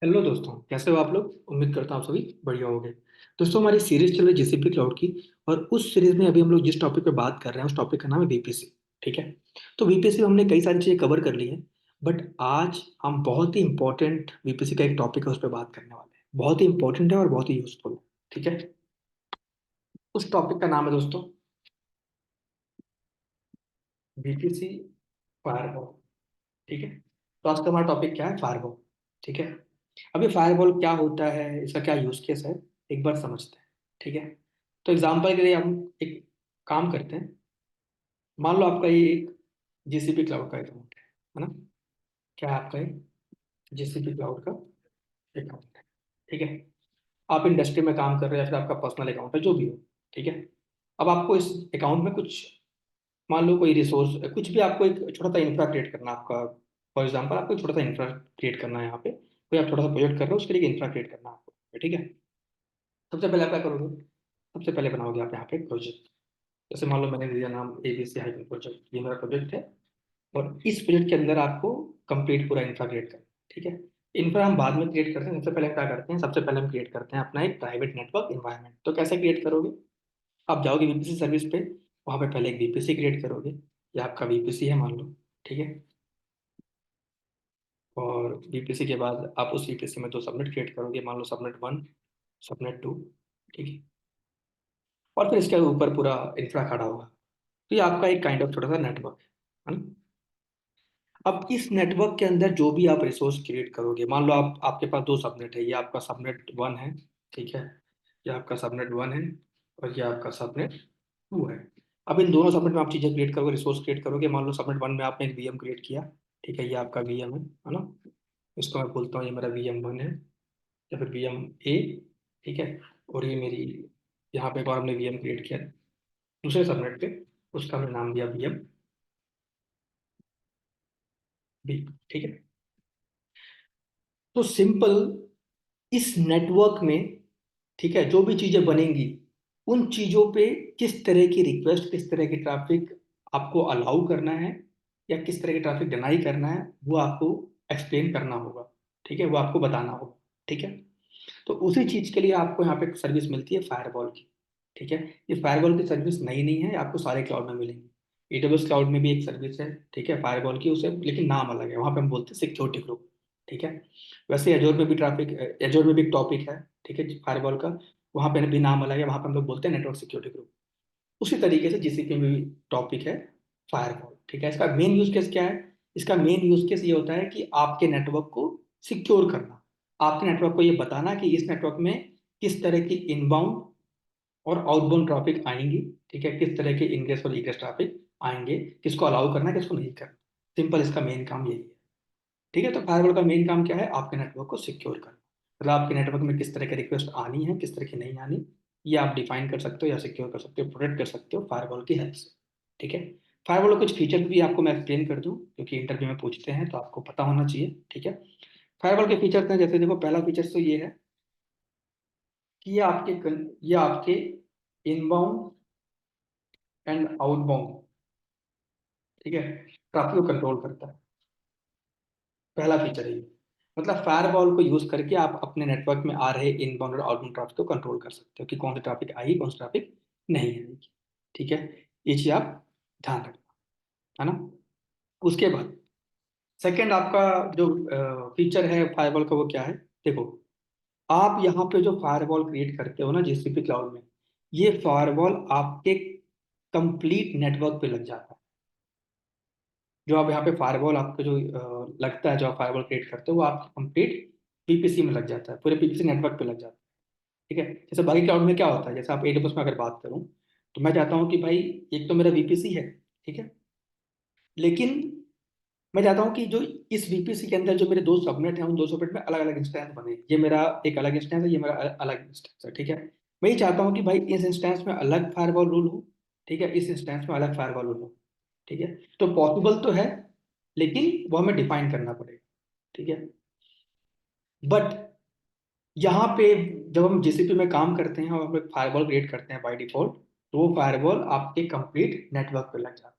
Hello दोस्तों, कैसे हो आप लोग। उम्मीद करता हूँ आप सभी बढ़िया होंगे। दोस्तों, हमारी सीरीज चल रही है जीसीपी क्लाउड की। और उस सीरीज में अभी हम लोग जिस टॉपिक पे बात कर रहे हैं उस टॉपिक का नाम है वीपीसी। ठीक है। तो वीपीसी में हमने कई सारी चीजें कवर कर ली हैं। बट आज हम बहुत ही इंपॉर्टेंट वीपीसी का एक टॉपिक है, उस पर बात करने वाले हैं। बहुत ही इंपॉर्टेंट है और बहुत ही यूजफुल है। ठीक है। उस टॉपिक का नाम है दोस्तों वीपीसी फायरवॉल। ठीक है। तो आज का हमारा टॉपिक क्या है? फायरवॉल। ठीक है। अभी फायरवॉल क्या होता है, इसका क्या यूज केस है, एक बार समझते हैं। ठीक है। तो एग्जांपल के लिए हम एक काम करते हैं। मान लो आपका ये एक जीसीपी क्लाउड का अकाउंट है ना। क्या है आपका ये जीसीपी क्लाउड का अकाउंट है। ठीक है। आप इंडस्ट्री में काम कर रहे हैं या फिर आपका पर्सनल अकाउंट है, जो भी हो। ठीक है। अब आपको इस अकाउंट में कुछ, मान लो कोई रिसोर्स, कुछ भी, आपको एक छोटा सा इंफ्रा क्रिएट करना है आपका। फॉर एग्जाम्पल आपको एक छोटा सा इंफ्रा क्रिएट करना है यहाँ पे, कोई आप छोटा सा प्रोजेक्ट कर रहे हो, उसके लिए इंफ्रा क्रिएट करना है आपको। ठीक है। सबसे पहले आप क्या करोगे? सबसे पहले बनाओगे आप यहाँ पे एक प्रोजेक्ट। जैसे मान लो मैंने दिया नाम एबीसी हाइफन प्रोजेक्ट, ये मेरा प्रोजेक्ट है। और इस प्रोजेक्ट के अंदर आपको कंप्लीट पूरा इंफ्रा क्रिएट करना है। ठीक है। इंफ्रा हम बाद में क्रिएट करते हैं। सबसे पहले क्या करते हैं? सबसे पहले हम क्रिएट करते हैं अपना एक प्राइवेट नेटवर्क इन्वायरमेंट। तो कैसे क्रिएट करोगे? आप जाओगे वीपीसी सर्विस पे, वहाँ पे पहले एक वीपीसी क्रिएट करोगे। ये आपका वीपीसी है मान लो। ठीक है। और वीपीसी के बाद आप उस वीपीसी में दो सबनेट क्रिएट करोगे, मान लो सबनेट वन, सबनेट टू। ठीक है। और फिर इसके ऊपर पूरा इंफ्रा खड़ा होगा। तो ये आपका एक काइंड ऑफ छोटा सा नेटवर्क है ना। अब इस नेटवर्क के अंदर जो भी आप रिसोर्स क्रिएट करोगे, मान लो आपके पास दो सबनेट है, ये आपका सबनेट वन है। ठीक है। ये आपका सबनेट वन है और ये आपका सबनेट टू है। अब इन दोनों सबनेट में आप चीजें क्रिएट करोगे, रिसोर्स क्रिएट करोगे। मान लो सबनेट वन में आपने एक वीएम क्रिएट किया। ठीक है। ये आपका वीएम है ना। इसको मैं बोलता हूँ ये मेरा वीएम वन है या फिर वीएम ए। ठीक है। और ये मेरी, यहाँ पे एक और हमने वीएम क्रिएट किया दूसरे सबनेट पे, उसका हमने नाम दिया वीएम बी। ठीक है। तो सिंपल, इस नेटवर्क में, ठीक है, जो भी चीजें बनेंगी उन चीजों पे किस तरह की रिक्वेस्ट, किस तरह की ट्रैफिक आपको अलाउ करना है या किस तरह की ट्रैफिक डिनाई करना है, वो आपको एक्सप्लेन करना होगा। ठीक है। वो आपको बताना होगा। ठीक है। तो उसी चीज के लिए आपको यहाँ पे सर्विस मिलती है फायरवॉल की। ठीक है। ये फायरवॉल की सर्विस नई नहीं है, आपको सारे क्लाउड में मिलेंगी। एडब्ल्यूएस क्लाउड में भी एक सर्विस है, ठीक है, फायरवॉल की, उसे लेकिन नाम अलग है, वहां पे हम बोलते हैं सिक्योरिटी ग्रुप। ठीक है। वैसे एजोर में भी ट्रैफिक, एजोर में भी एक टॉपिक है, ठीक है, फायरवॉल का। वहां पे भी नाम अलग है, वहां पे हम लोग बोलते हैं नेटवर्क सिक्योरिटी ग्रुप। उसी तरीके से जीसीपी में भी टॉपिक है फायरवॉल। ठीक है। इसका मेन यूज केस क्या है? इसका मेन यूज केस ये होता है कि आपके नेटवर्क को सिक्योर करना। आपके नेटवर्क को ये बताना कि इस नेटवर्क में किस तरह की इनबाउंड और आउटबाउंड ट्रैफिक आएंगी। ठीक है। किस तरह के इनग्रेस और इग्रेस ट्रैफिक आएंगे, किसको अलाउ करना है, किसको नहीं करना। सिंपल, इसका मेन काम यही है। ठीक है। तो फायरवॉल का मेन काम क्या है? आपके नेटवर्क को सिक्योर करना। मतलब आपके नेटवर्क में किस तरह की रिक्वेस्ट आनी है, किस तरह की नहीं आनी, ये आप डिफाइन कर सकते हो या सिक्योर कर सकते हो, प्रोटेक्ट कर सकते हो फायरवॉल की हेल्प से। ठीक है। फायरवॉल के कुछ फीचर भी आपको मैं एक्सप्लेन कर दूं, क्योंकि इंटरव्यू में पूछते हैं तो आपको पता होना चाहिए। ठीक है। फायरवॉल के फीचर्स हैं, जैसे देखो, पहला फीचर तो ये है कि ये आपके इनबाउंड एंड आउटबाउंड, ठीक है, ट्रैफिक को कंट्रोल करता है। पहला फीचर है ये। मतलब फायरवॉल को यूज करके आप अपने नेटवर्क में आ रहे इनबाउंड और आउटबाउंड ट्रैफिक को कंट्रोल कर सकते हो कि कौन सी ट्रैफिक आएगी, कौन सी ट्रैफिक नहीं आएगी। ठीक है। ये चीज आप ध्यान रखना, है ना। उसके बाद सेकंड आपका जो फीचर है फायरवॉल का, वो क्या है? देखो, आप यहाँ पे जो फायरवॉल क्रिएट करते हो ना जीसीपी क्लाउड में, ये फायरवॉल आपके कंप्लीट नेटवर्क पे लग जाता है। जो आप यहाँ पे फायरवॉल आपका जो लगता है, जो आप फायरवॉल क्रिएट करते हो, वो आप कंप्लीट पीपीसी में लग जाता है, पूरे पीपीसी नेटवर्क पे लग जाता है। ठीक है। जैसे बाकी क्लाउड में क्या होता है, जैसे आप एडब्ल्यूएस में अगर बात करूँ, तो मैं चाहता हूँ कि भाई एक तो मेरा वीपीसी है, ठीक है, लेकिन मैं चाहता हूँ कि जो इस वीपीसी के अंदर जो मेरे दो सबनेट हैं, उन दो सबनेट में अलग अलग इंस्टेंस बने। ये मेरा एक अलग इंस्टेंस है, ये मेरा अलग इंस्टेंस है। ठीक है। मैं ये चाहता हूँ कि भाई इस इंस्टेंस में अलग फायरवॉल रूल हो, ठीक है, इस इंस्टेंस में अलग फायरवॉल रूल हो। ठीक है। तो पॉसिबल तो है, लेकिन वो हमें डिफाइन करना पड़ेगा। ठीक है। बट यहाँ पे जब हम जीसीपी में काम करते हैं और हम एक फायरवॉल क्रिएट करते हैं बाय डिफॉल्ट, तो वो फायरवॉल आपके कंप्लीट नेटवर्क पे लग जाता है।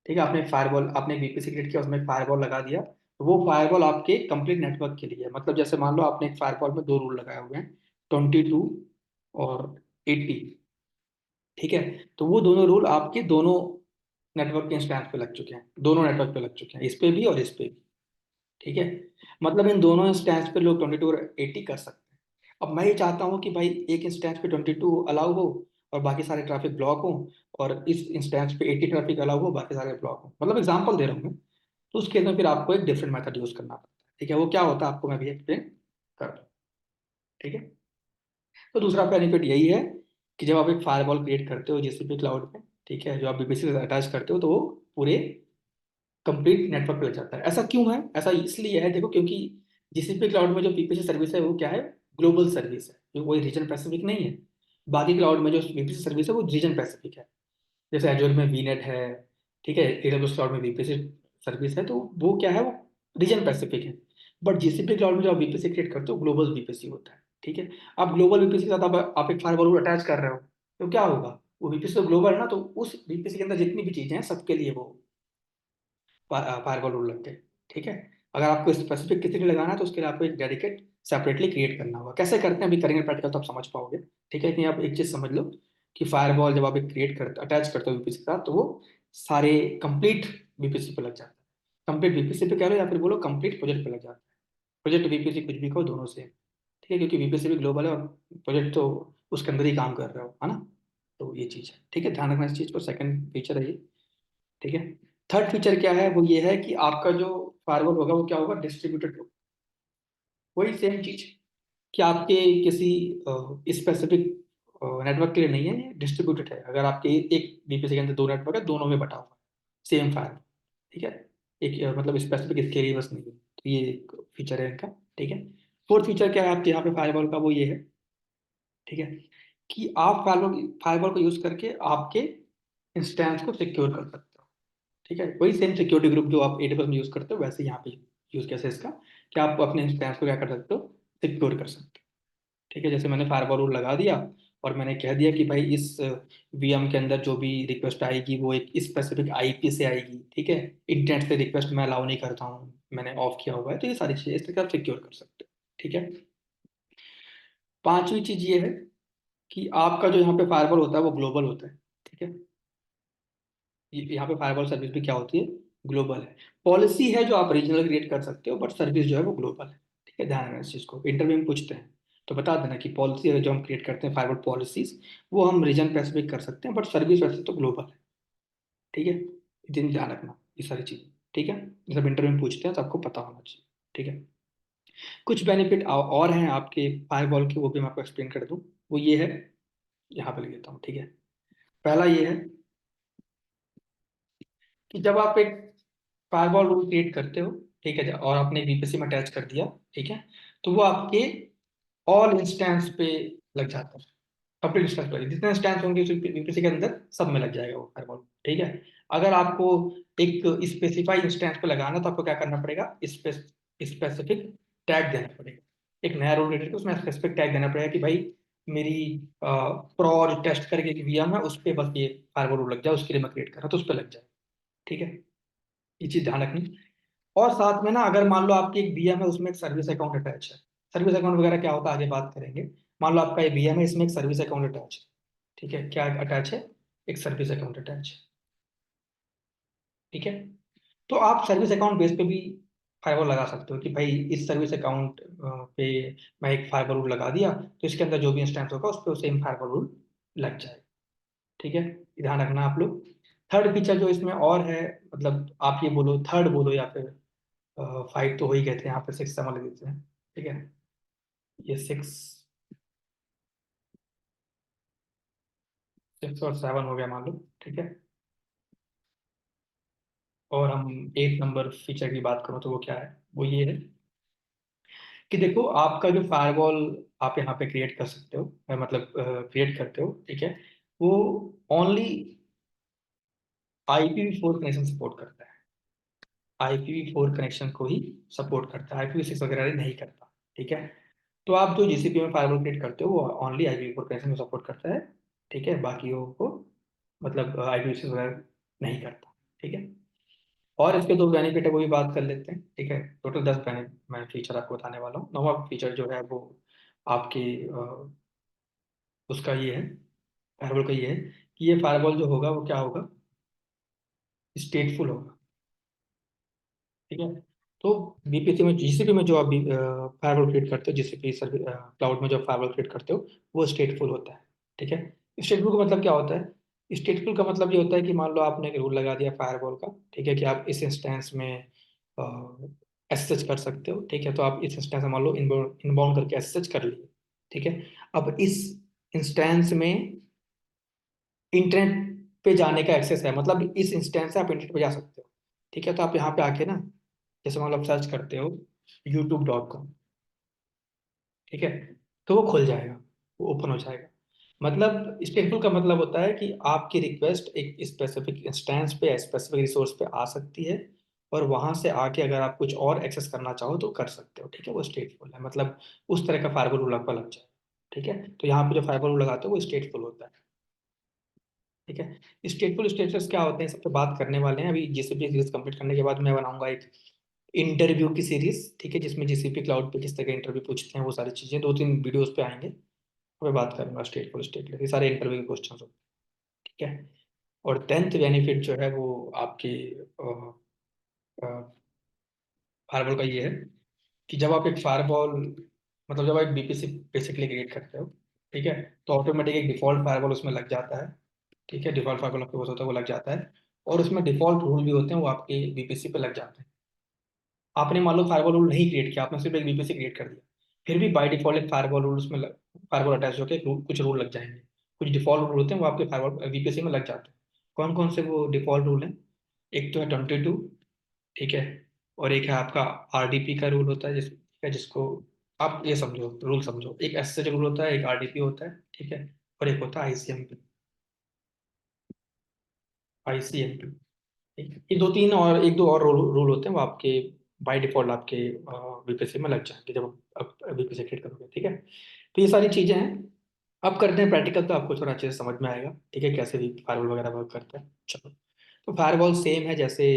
ठीक है। आपने वीपीसी क्रिएट किया, उसमें फायरवॉल लगा दिया, तो वो फायरवॉल आपके कंप्लीट नेटवर्क के लिए है। मतलब जैसे मान लो आपने एक फायरवॉल में दो रूल लगाए हुए हैं, 22 और 80, ठीक है। तो वो दोनों रूल आपके दोनों नेटवर्क के इंस्टेंस पे लग चुके हैं, दोनों नेटवर्क पे लग चुके हैं, इस पे भी और इस पे भी, ठीक है। मतलब इन दोनों इंस्टेंस पे लोग 22 और 80 कर सकते हैं। अब मैं ये चाहता हूँ कि भाई एक इंस्टेंस पे 22 अलाउ हो और बाकी सारे ट्रैफिक ब्लॉक हो, और इस इंस्टेंस पे 80 ट्रैफिक अलाउ हो, बाकी सारे ब्लॉक हो। मतलब एग्जांपल दे रहा हूँ मैं। तो उस केस में फिर आपको एक डिफरेंट मेथड यूज करना पड़ता है, ठीक है। वो क्या होता है आपको मैं भी एक्सप्लेन कर दूँ, ठीक है। तो दूसरा बेनिफिट यही है कि जब आप एक फायरवॉल क्रिएट करते हो जीसीपी क्लाउड में, ठीक है, जो आप बीपीसी से अटैच करते हो, तो वो पूरे कंप्लीट नेटवर्क पे लग जाता है। ऐसा क्यों है? ऐसा इसलिए है देखो, क्योंकि जीसीपी क्लाउड में जो बीपीसी सर्विस है वो क्या है, ग्लोबल सर्विस है, जो कोई रीजन पैसिफिक नहीं है। बाकी क्लाउड में जो बीपीसी सर्विस है वो रीजन पैसिफिक है। जैसे एजोर में वीनेट है, ठीक है, एडब्ल्यूएस क्लाउड में बीपीसी सर्विस है, तो वो क्या है, वो रीजन पैसिफिक है। बट जीसीपी क्लाउड में जो आप बीपीसी क्रिएट करते हो ग्लोबल बीपीसी होता है, ठीक है। आप ग्लोबल बीपीसी के साथ आप एक फायरवॉल अटैच कर रहे हो, तो क्या होगा, वो बीपीसी तो ग्लोबल है ना, तो उस बीपीसी के अंदर जितनी भी चीजें हैं सबके लिए वो फायरवॉल रूल लग गए, ठीक है। अगर आपको स्पेसिफिक किसी के लिए लगाना है तो उसके लिए आपको एक डेडिकेट सेपरेटली क्रिएट करना होगा। कैसे करते हैं अभी करेंगे प्रैक्टिकल, तो आप समझ पाओगे, ठीक है। कि आप एक चीज समझ लो कि फायरवॉल जब आप एक क्रिएट करते अटैच करते हो बीपीसी के साथ, तो वो सारे कंप्लीट बीपीसी पे लग जाता है। कंप्लीट बीपीसी पे कह लो या फिर बोलो कंप्लीट प्रोजेक्ट पे लग जाता है। प्रोजेक्ट बीपीसी कुछ भी कहो, दोनों से, ठीक है, क्योंकि बीपीसी भी ग्लोबल है और प्रोजेक्ट तो उसके अंदर ही काम कर रहे हो, है ना। तो ये चीज़ है, ठीक है, ध्यान रखना इस चीज़ को। सेकंड फीचर है ये, ठीक है। थर्ड फीचर क्या है, वो ये है कि आपका जो फायरवॉल होगा वो क्या होगा, डिस्ट्रीब्यूटेड होगा। वही सेम चीज कि आपके किसी स्पेसिफिक नेटवर्क के लिए नहीं है, ये डिस्ट्रीब्यूटेड है। अगर आपके एक बीपीसी के अंदर दो नेटवर्क है, दोनों में बटा हुआ है सेम फायर, ठीक है। एक मतलब स्पेसिफिक इसके लिए बस नहीं है, तो ये एक फीचर है इनका, ठीक है। फोर्थ फीचर क्या है आपके यहाँ पे फायरवॉल का, वो ये है, ठीक है, कि आप फायरवॉल फायरवॉल को यूज करके आपके इंस्टेंस को सिक्योर कर सकते हो, ठीक है। वही सेम सिक्योरिटी ग्रुप जो आप एडब्ल्यूएस में यूज करते हो, वैसे यहाँ पे यूज कैसे इसका, कि आप अपने इंस्टेंस को क्या कर सकते हो, सिक्योर कर सकते हो, ठीक है। जैसे मैंने फायरवॉल रूल लगा दिया और मैंने कह दिया कि भाई इस वीएम के अंदर जो भी रिक्वेस्ट आएगी वो एक स्पेसिफिक आईपी से आएगी, ठीक है। इंटरनेट से रिक्वेस्ट मैं अलाउ नहीं करता हूँ, मैंने ऑफ किया हुआ है। तो ये सारी चीजें इस तरह आप सिक्योर कर सकते हो, ठीक है। पांचवी चीज ये है कि आपका जो यहाँ पे फायरवॉल होता है वो ग्लोबल होता है, ठीक है। यहाँ पे फायरवॉल सर्विस भी क्या होती है, ग्लोबल है। पॉलिसी है जो आप रीजनल क्रिएट कर सकते हो, बट सर्विस जो है वो ग्लोबल है, ठीक है। ध्यान रखना इस चीज को, इंटरव्यू में पूछते हैं तो बता देना कि पॉलिसी जो हम क्रिएट करते हैं फायरवॉल पॉलिसीज, वो हम रीजन स्पेसिफिक कर सकते हैं, बट सर्विस वैसे तो ग्लोबल है, ठीक है। दिन ध्यान रखना ये सारी चीज, ठीक है। जब इंटरव्यू में पूछते हैं तो आपको पता होना चाहिए, ठीक है। कुछ बेनिफिट और हैं आपके फायरवॉल के, वो भी मैं आपको एक्सप्लेन कर दूं। वो ये है, यहाँ पे लिख देता हूँ, ठीक है। पहला ये है कि जब आप एक फायरवॉल रूल क्रिएट करते हो, ठीक है, और आपने बीपीसी में अटैच कर दिया, ठीक है, तो वो आपके ऑल इंस्टेंस पे लग जाता है। कंप्लीट इंस्टेंस पे जितने इंस्टेंस होंगे बीपीसी के अंदर सब में लग जाएगा वो फायरवॉल, ठीक है। अगर आपको एक स्पेसिफाई इंस्टेंस पे लगाना तो आपको क्या करना पड़ेगा, स्पेसिफिक टैग देना पड़ेगा। एक नया रूल क्रिएट करके उसमें स्पेसिफिक टैग देना पड़ेगा कि भाई मेरी प्रोज टेस्ट करके एक वीएम है उस पर बस ये फायरवॉल रूल लग जाए, उसके लिए मैं क्रिएट कर रहा हूं, तो उस पर लग जाए, ठीक है। ये चीज ध्यान रखनी। और साथ में ना, अगर मान लो आपकी एक बीएम है उसमें एक सर्विस अकाउंट अटैच है, सर्विस अकाउंट वगैरह क्या होता है आगे बात करेंगे। मान लो आपका एक बीएम है, इसमें एक सर्विस अकाउंट अटैच है, ठीक है। क्या अटैच है, एक सर्विस अकाउंट अटैच है, ठीक है। तो आप सर्विस अकाउंट बेस पे भी फायरवॉल लगा सकते हो कि भाई इस सर्विस अकाउंट पे मैं एक फायरवॉल रूल लगा दिया, तो इसके अंदर जो भी इंस्टेंस होगा उस पर सेम फायरवॉल रूल लग जाए, ठीक है। ये ध्यान रखना आप लोग। थर्ड फीचर जो इसमें और है, मतलब आप ये बोलो थर्ड बोलो या फिर फाइव, तो हो ही गए थे, यहाँ पे सिक्स समझ लेते हैं, ठीक है। ये सिक्स, सिक्स और सेवन हो गया मान लो, ठीक है। और हम एट नंबर फीचर की बात करो तो वो क्या है, वो ये है कि देखो आपका जो फायरवॉल आप यहाँ पे क्रिएट कर सकते हो, मतलब क्रिएट करते हो, ठीक है, वो ओनली IPv4 कनेक्शन सपोर्ट करता है। IPv4 कनेक्शन को ही सपोर्ट करता है, IPv6 वगैरह नहीं करता, ठीक है। तो आप जो जीसीपी में फायरवॉल क्रिएट करते हो वो ओनली IPv4 कनेक्शन को सपोर्ट करता है, ठीक है। बाकियों को मतलब IPv6 वगैरह नहीं करता, ठीक है। और इसके दो बेनिफिट है, वो भी बात कर लेते हैं, ठीक है। टोटल 10 बेनिफिट मैं फीचर आपको बताने वाला हूँ। नौवां फीचर जो है वो आपकी उसका ये है, फायरवॉल का ये है कि ये फायरवॉल जो होगा वो क्या होगा, स्टेटफुल होगा, ठीक है। तो बीपीसी में, जीसीपी में जो आप फायरवॉल क्रिएट करते हो, जीसीपी सर्विस क्लाउड में जो फायरवॉल क्रिएट करते हो, वो स्टेटफुल होता है, ठीक है। स्टेटफुल का मतलब क्या होता है? स्टेटफुल का मतलब ये होता है कि मान लो आपने एक रूल लगा दिया फायरवॉल का, ठीक है, कि आप इस इंस्टेंस में एसएच कर सकते हो, ठीक है। तो आप इस इंस्टेंस में मान लो इनबाउंड करके एसएच कर लिए, ठीक है। अब इस इंस्टेंस में इंटरनेट पे जाने का एक्सेस है, मतलब इस इंस्टेंस से आप इंटरनेट पे जा सकते हो, ठीक है। तो आप यहाँ पे आके ना, जैसे मान लो आप सर्च करते हो youtube.com, ठीक है, तो वो खुल जाएगा, वो ओपन हो जाएगा। मतलब स्टेटफुल का मतलब होता है कि आपकी रिक्वेस्ट एक स्पेसिफिक इंस्टेंस पे, स्पेसिफिक रिसोर्स पे आ सकती है, और वहां से आके अगर आप कुछ और एक्सेस करना चाहो तो कर सकते हो, ठीक है। वो स्टेटफुल है, मतलब उस तरह का फायरवॉल रूल आपका लग जाए, ठीक है। तो यहाँ पे जो फायरवॉल रूल लगाते हो वो स्टेटफुल होता है, ठीक है। स्टेटफुल स्टेटस क्या होते हैं, सब पे बात करने वाले हैं। अभी जीसीपी सीरीज कंप्लीट करने के बाद मैं बनाऊंगा एक इंटरव्यू की सीरीज, ठीक है, जिसमें जीसीपी क्लाउड पे किस तरह का इंटरव्यू पूछते हैं, वो सारी चीजें 2-3 वीडियोस पे आएंगे। मैं बात करूंगा स्टेटफुल स्टेटलेस, ये सारे इंटरव्यू के क्वेश्चन होते हैं, ठीक है। और 10th बेनिफिट जो है वो आपकी फायरवॉल का ये है कि जब आप एक फायरवॉल, मतलब जब आप बीपीसी बेसिकली क्रिएट करते हो, ठीक है, तो ऑटोमेटिक एक डिफॉल्ट फायरवॉल उसमें लग जाता है, ठीक है। डिफॉल्ट फायरवॉल आपके पास होता है, वो लग जाता है। और उसमें डिफॉल्ट रूल भी होते हैं, वो आपके बीपीसी पे लग जाते हैं। आपने मान लो फायरवॉल रूल नहीं क्रिएट किया, आपने सिर्फ एक बीपीसी क्रिएट कर दिया, फिर भी बाय डिफॉल्ट एक फायरवॉल रूल उसमें फायरवॉल अटैच होकर कुछ रूल लग जाएंगे। कुछ डिफॉल्ट रूल होते हैं वो आपके फायरवॉल बीपीसी में लग जाते हैं। कौन कौन से वो डिफॉल्ट रूल हैं? एक तो है 22, ठीक है। और एक है आपका आरडीपी का रूल होता है, जिसको आप ये समझो, रूल समझो, एक एसएच रूल होता है, एक आरडीपी होता है, ठीक है। और एक होता है आईसीएमपी, आईसीएमपी, ठीक है। ये दो तीन और एक दो और रूल होते हैं, वो आपके बाय डिफॉल्ट आपके बीपीसी में लग जाएंगे जब आप बीपीसी क्रिएट करोगे, ठीक है। तो ये सारी चीजें हैं। अब करते हैं प्रैक्टिकल, तो आपको थोड़ा अच्छे से समझ में आएगा, ठीक है, कैसे भी फायरवॉल वगैरह वर्क करता है। चलो, तो फायरवॉल सेम है जैसे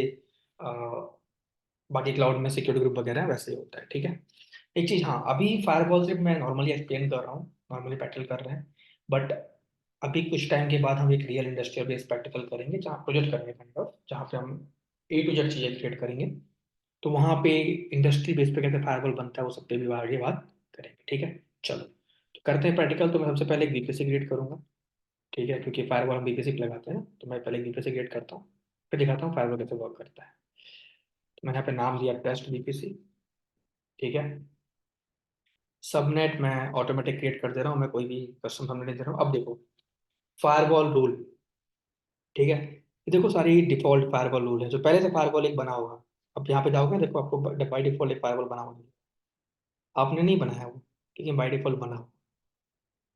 बाकी क्लाउड में सिक्योरिटी ग्रुप वगैरह है, वैसे ही होता है, ठीक है। एक चीज, हाँ, अभी फायरवॉल सिर्फ मैं नॉर्मली एक्सप्लेन कर रहा हूँ, नॉर्मली प्रैक्टिकल कर रहे हैं, बट अभी कुछ टाइम के बाद हम एक रियल इंडस्ट्रियल बेस्ड प्रैक्टिकल करेंगे, जहाँ प्रोजेक्ट करेंगे काइंड ऑफ, जहाँ पे हम ए टू जेड चीजें क्रिएट करेंगे। तो वहाँ पे इंडस्ट्री बेस पे कैसे फायरवॉल बनता है वो सब पे भी आगे बात करेंगे, ठीक है। चलो, तो करते हैं प्रैक्टिकल। तो मैं सबसे पहले एक बीपीसी क्रिएट करूंगा, ठीक है, क्योंकि फायरवॉल हम बीपीसी पे लगाते हैं ना, तो मैं पहले बीपीसी क्रिएट करता हूँ, फिर दिखाता हूँ फायरवॉल कैसे वर्क करता है। तो मैंने यहाँ पे नाम दिया टेस्ट बीपीसी, ठीक है। सबनेट मैं ऑटोमेटिक क्रिएट कर दे रहा हूँ, मैं कोई भी कस्टम सबनेट नहीं दे रहा हूँ। अब देखो, फायरवॉल रूल, ठीक है, ये देखो सारी डिफॉल्ट फायरवॉल रूल है, जो पहले से फायरवॉल एक बना होगा। अब यहाँ पे जाओगे, देखो आपको बाई डिफॉल्ट एक फायरवॉल बना होगा, आपने नहीं बनाया वो, लेकिन बाई डिफॉल्ट बना हो।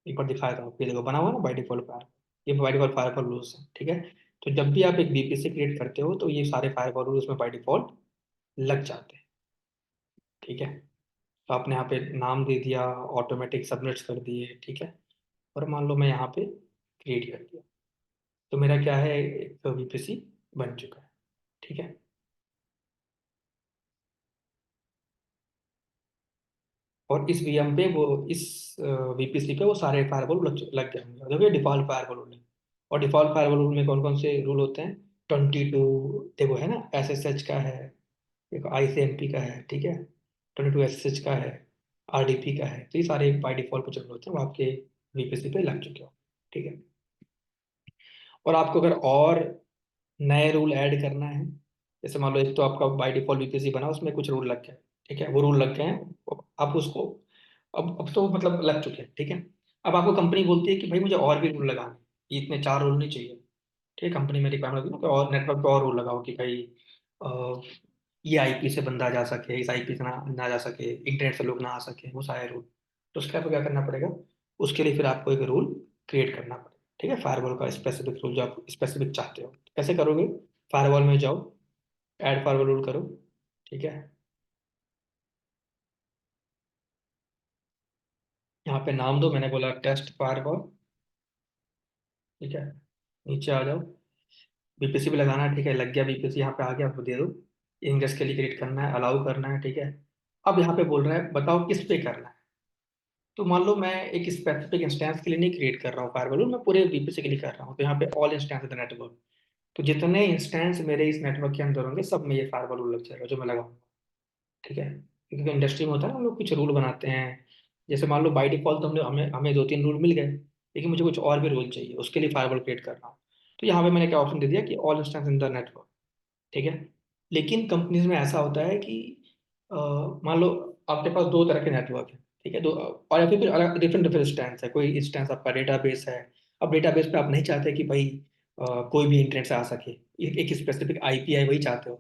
एक बार दिखाया था आपको, ये देखो बना हुआ ना बाई डिफॉल्ट फायर, ये बाई डिफॉल्ट फायरवॉल रूल्स है, ठीक है। तो जब भी आप एक बीपीसी क्रिएट करते हो, तो ये सारे फायरवॉल रूल्स में बाई डिफॉल्ट लग जाते हैं, ठीक है। तो आपने यहाँ पे नाम दे दिया, ऑटोमेटिक सबमिट्स कर दिए, ठीक है। और मान लो मैं यहाँ पे क्रिएट कर दिया, तो मेरा क्या है, एक वीपीसी बन चुका है, ठीक है। और इस वीएम पे वो, इस वीपीसी पे वो सारे फायरवॉल लग गए होंगे, देखो ये डिफॉल्ट फायरवॉल रूल है। और डिफॉल्ट फायरवॉल रूल में कौन कौन से रूल होते हैं? 22, देखो है ना, एसएसएच का है, देखो आईसीएमपी का है, ठीक है, 22 एसएसएच का है, आरडीपी का है। तो ये सारे बाय डिफॉल्ट कुछ रूल होते हैं, वो आपके वीपीसी पे लग चुके हो, ठीक है। और आपको अगर और नए रूल ऐड करना है, जैसे मान लो एक तो आपका बाय डिफॉल्ट बीपीसी बना, उसमें कुछ रूल लग गए, ठीक है, वो रूल लग गए हैं, आप उसको, अब तो मतलब लग चुके हैं, ठीक है। अब आपको कंपनी बोलती है कि भाई मुझे और भी रूल लगाने, ये इतने 4 रूल नहीं चाहिए, ठीक है। कंपनी में रिक्वायरमेंट होती है ना कि और नेटवर्क पे और रूल लगाओ कि भाई ये आईपी से बंदा जा सके, इस आईपी से ना जा सके, इंटरनेट से लोग ना आ सके, वो सारे रूल। तो उसके आपको क्या करना पड़ेगा? उसके लिए फिर आपको एक रूल क्रिएट करना पड़ेगा, ठीक है, फायरवॉल का स्पेसिफिक रूल जो आप स्पेसिफिक चाहते हो। कैसे करोगे? फायरवॉल में जाओ, ऐड फायरवॉल रूल करो, ठीक है। यहाँ पे नाम दो, मैंने बोला टेस्ट फायरवॉल, ठीक है। नीचे आ जाओ, बीपीसी भी लगाना है, ठीक है, लग गया बीपीसी, यहाँ पे आ गया, आपको दे दो। इंग्रेस के लिए क्रिएट करना है, अलाउ करना है, ठीक है। अब यहाँ पे बोल रहा है बताओ किस पे करना है। तो मान लो मैं एक स्पेसिफिक इंस्टेंस के लिए नहीं क्रिएट कर रहा हूँ फायरवॉल, मैं पूरे बीपीसी के लिए कर रहा हूँ, तो यहाँ पे all instance in the network. तो जितने इंस्टेंस मेरे इस नेटवर्क के अंदर होंगे सब में ये फायरवॉल लग जाएगा जो मैं लगाऊंगा, ठीक है। क्योंकि इंडस्ट्री में होता है ना, हम लोग कुछ रूल बनाते हैं। जैसे मान लो बाई डिफॉल्ट तो हमने हमें हमें दो तीन रूल मिल गए, लेकिन मुझे कुछ और भी रूल चाहिए, उसके लिए फायरवॉल क्रिएट कर रहा हूँ। तो यहाँ पे मैंने क्या ऑप्शन दे दिया कि all instance in the network, ठीक है। लेकिन कंपनीज में ऐसा होता है कि अ, मान लो आपके पास दो तरह के नेटवर्क है, ठीक है, दो, और या फिर अलग डिफरेंट डिफरेंट इंस्टेंस है। कोई इंस्टेंस आपका डेटाबेस है। अब डेटाबेस पे आप नहीं चाहते कि भाई कोई भी इंटरनेट से आ सके, एक स्पेसिफिक आईपीआई वही चाहते हो।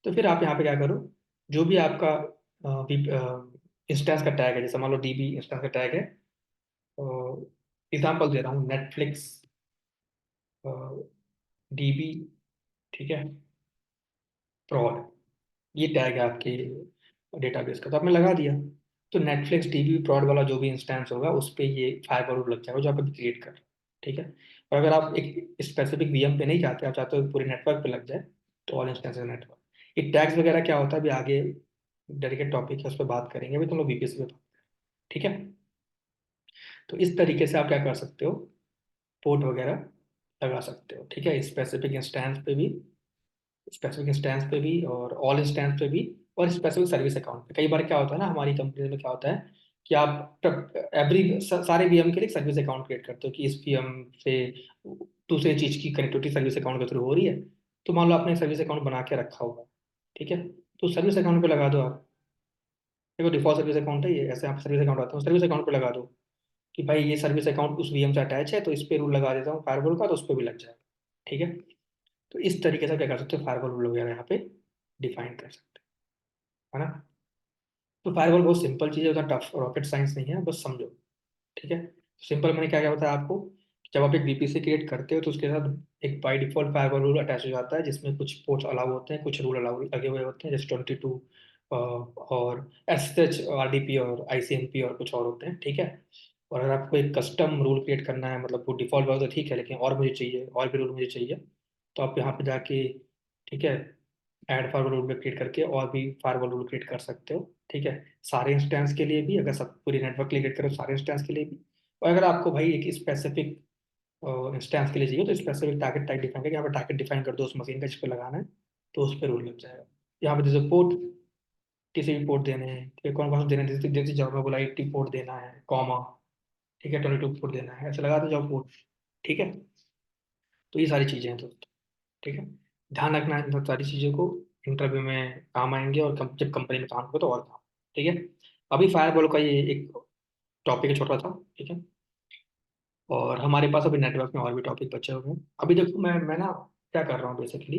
तो फिर आप यहाँ पे क्या करो, जो भी आपका इंस्टेंस का टैग है, जैसे मान लो डीबी इंस्टेंस का टैग है, एग्जाम्पल दे रहा हूँ, नेटफ्लिक्स डीबी, ठीक है, प्रॉड, ये टैग है आपके डेटाबेस का, तो आपने लगा दिया। तो नेटफ्लिक्स डीबी प्रॉड वाला जो भी इंस्टेंस होगा उस पे ये फायरवॉल लग जाएगा जो आप अभी क्रिएट कर रहे हैं, ठीक है। और अगर आप एक स्पेसिफिक वीएम पे नहीं चाहते, आप चाहते हो पूरे नेटवर्क पे लग जाए, तो ऑल इंस्टेंस नेटवर्क। ये टैग्स वगैरह क्या होता है अभी आगे डेडिकेट टॉपिक है, उस पर बात करेंगे, अभी तुम लोग वीपीसी पे, ठीक है। तो इस तरीके से आप क्या कर सकते हो, पोर्ट वगैरह लगा सकते हो, ठीक है, स्पेसिफिक इंस्टेंस पे भी और ऑल इंस्टेंस पे भी, और स्पेसिफिक सर्विस अकाउंट पे। कई बार क्या होता है ना, हमारी कंपनी में क्या होता है कि आप एवरी सारे वीएम के लिए सर्विस अकाउंट क्रिएट करते हो कि इस वीएम से दूसरे चीज की कनेक्टिविटी सर्विस अकाउंट के थ्रू हो रही है। तो मान लो आपने सर्विस अकाउंट बना के रखा हुआ है, ठीक है, तो सर्विस अकाउंट पे लगा दो आप। देखो डिफॉल्ट सर्विस अकाउंट है ये, ऐसे आप सर्विस अकाउंट आते हो, सर्विस अकाउंट पे लगा दो कि भाई ये सर्विस अकाउंट उस वीएम से अटैच है, तो इस पे रूल लगा देता हूँ फायरवॉल का, तो उस पर भी लग जाएगा, ठीक है। तो इस तरीके से क्या कर सकते हो, फायरवॉल रूल वगैरह यहाँ पे डिफाइन कर सकते हो, है ना। तो फायरवॉल बहुत सिंपल चीज़ है, उतना टफ रॉकेट साइंस नहीं है, बस समझो, ठीक है। सिंपल मैंने क्या क्या बताया आपको कि जब आप एक बीपीसी क्रिएट करते हो तो उसके साथ एक by default firewall rule attach हो जाता है, जिसमें कुछ पोर्ट्स अलाउ होते हैं, कुछ रूल अलाउ लगे हुए होते हैं, जैसे 22 और एसएच आरडीपी और आईसीएमपी और कुछ और होते हैं, ठीक है। और अगर आपको एक कस्टम रूल क्रिएट करना है, मतलब वो डिफॉल्ट वाला तो ठीक है, लेकिन और मुझे चाहिए, और भी रूल मुझे चाहिए, तो आप यहाँ पे जाके, ठीक है, ऐड फायरवॉल रूल क्रिएट करके और भी फायरवॉल रूल क्रिएट कर सकते हो, ठीक है। सारे इंस्टेंस के लिए भी, अगर सब पूरी नेटवर्क क्रिएट करो सारे इंस्टेंस के लिए भी, और अगर आपको भाई एक स्पेसिफिक इंस्टेंस के लिए चाहिए तो स्पेसिफिक टारगेट टाइप डिफाइन करके यहाँ पे टारगेट डिफाइन कर दो उस मशीन का जिस पे लगाना है, तो उस पर रूल लग जाएगा। यहाँ पे जैसे पोर्ट, टीसीपी पोर्ट देने हैं, ठीक है, कौन कौन से देने हैं, जैसे जैसे जावा बोला 80 पोर्ट देना है, कॉमा, ठीक है, 22 पोर्ट देना है, ऐसे लगा दो जाओ पोर्ट, ठीक है। तो ये सारी चीज़ें हैं दोस्तों, ठीक है। ध्यान रखना है इन सब सारी चीज़ों को, इंटरव्यू में काम आएंगे, और जब कंपनी में काम होगा तो और काम, ठीक है। अभी फायरवॉल का ये एक टॉपिक है छोटा था, ठीक है। और हमारे पास अभी नेटवर्क में और भी टॉपिक बचे हुए हैं। अभी देखो मैं ना क्या कर रहा हूँ बेसिकली,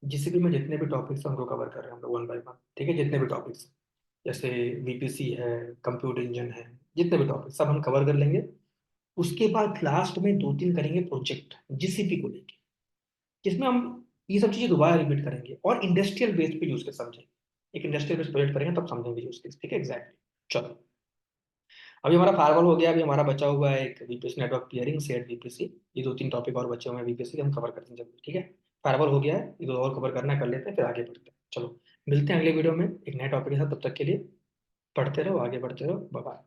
जिस भी मैं जितने भी टॉपिक्स हैं उनको कवर कर रहे हैं हम लोग वन बाय वन, ठीक है, जितने भी टॉपिक्स, जैसे वीपीसी है, कंप्यूटर इंजन है, जितने भी टॉपिक सब हम कवर कर लेंगे। उसके बाद लास्ट में दो तीन करेंगे प्रोजेक्ट जीसीपी को लेके, जिसमें हम ये सब चीजें दोबारा रिपीट करेंगे और इंडस्ट्रियल बेस पे यूज कर समझेंगे। एक इंडस्ट्रियल बेस प्रोजेक्ट करेंगे तब समझेंगे यूज केस, ठीक है, एग्जैक्टली। चलो, अभी हमारा फायरवॉल हो गया, अभी हमारा बचा हुआ है एक VPC network clearing, set VPC. ये दो तीन टॉपिक और बचे हुए हैं वीपीसी के, हम कवर करते हैं जल्दी, ठीक है। फायरवॉल हो गया है, ये दो और कवर करना है, कर लेते हैं, फिर आगे बढ़ते हैं। चलो, मिलते हैं अगले वीडियो में एक नए टॉपिक के साथ, तब तक के लिए पढ़ते रहो, आगे बढ़ते रहो, बाय बाय।